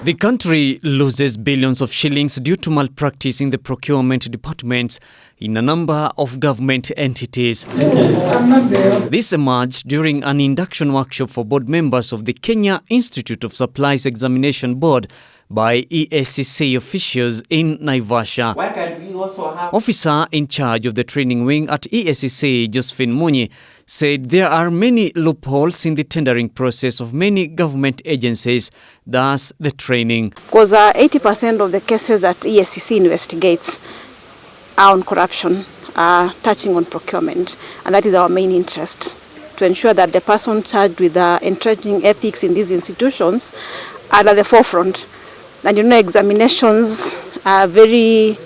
The country loses billions of shillings due to malpractice in the procurement departments in a number of government entities. This emerged during an induction workshop for board members of the Kenya Institute of Supplies Examination Board by Eacc officials in Naivasha. Why can't we also have... Officer in charge of the training wing at Eacc, Josephine Munyi, said there are many loopholes in the tendering process of many government agencies, thus the training. Because 80% of the cases that Eacc investigates are on corruption, touching on procurement, and that is our main interest, to ensure that the person charged with entrenching ethics in these institutions are at the forefront. And you know, examinations are a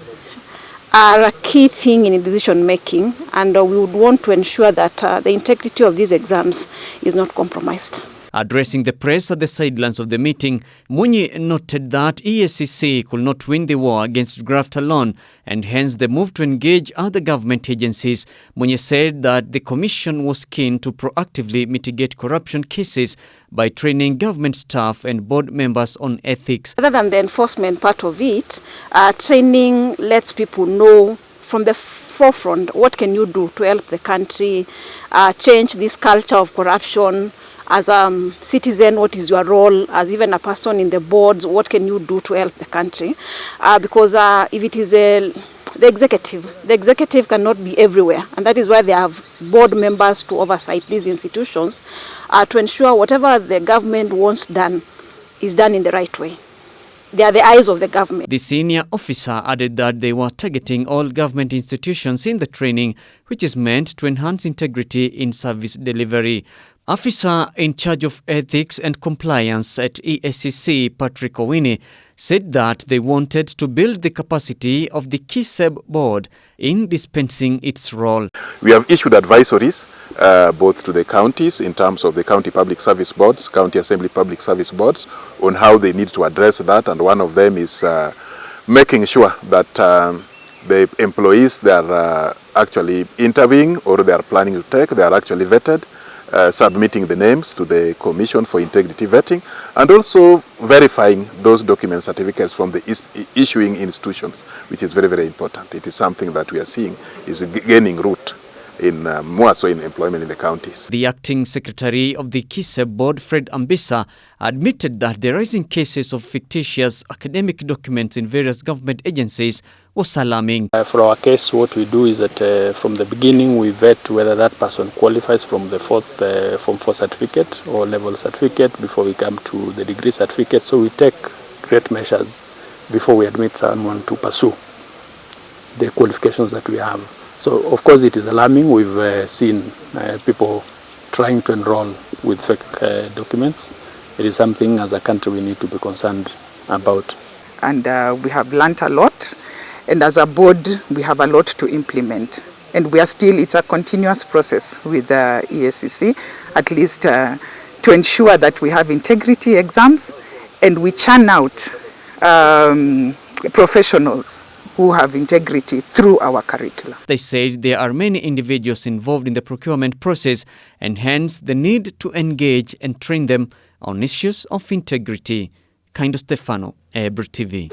key thing in decision making, and we would want to ensure that the integrity of these exams is not compromised. Addressing the press at the sidelines of the meeting, Munyi noted that Eacc could not win the war against graft alone, and hence the move to engage other government agencies. Munyi said that the Commission was keen to proactively mitigate corruption cases by training government staff and board members on ethics. Other than the enforcement part of it, training lets people know from the forefront what can you do to help the country change this culture of corruption. As a citizen, what is your role? As even a person in the boards, what can you do to help the country? Because if it is the executive cannot be everywhere, and that is why they have board members to oversight these institutions to ensure whatever the government wants done is done in the right way. They are the eyes of the government. The senior officer added that they were targeting all government institutions in the training, which is meant to enhance integrity in service delivery. Officer in charge of ethics and compliance at Eacc, Patrick Owini, said that they wanted to build the capacity of the KISEB board in dispensing its role. We have issued advisories both to the counties in terms of the county public service boards, county assembly public service boards, on how they need to address that, and one of them is making sure that the employees they are actually interviewing or they are planning to take, they are actually vetted, submitting the names to the Commission for Integrity Vetting, and also verifying those document certificates from the issuing institutions, which is very, very important. It is something that we are seeing is gaining root in more so in employment in the counties. The acting secretary of the KISEB board, Fred Ambisa, admitted that the rising cases of fictitious academic documents in various government agencies was alarming. For our case, what we do is that from the beginning we vet whether that person qualifies from the Form 4 certificate or level certificate before we come to the degree certificate. So we take great measures before we admit someone to pursue the qualifications that we have. So of course it is alarming. We've seen people trying to enroll with fake documents. It is something as a country we need to be concerned about. And we have learnt a lot. And as a board, we have a lot to implement. And we are still, it's a continuous process with the Eacc, at least to ensure that we have integrity exams and we churn out professionals who have integrity through our curricula. They said there are many individuals involved in the procurement process, and hence the need to engage and train them on issues of integrity. Kind of Stefano, Ebre TV.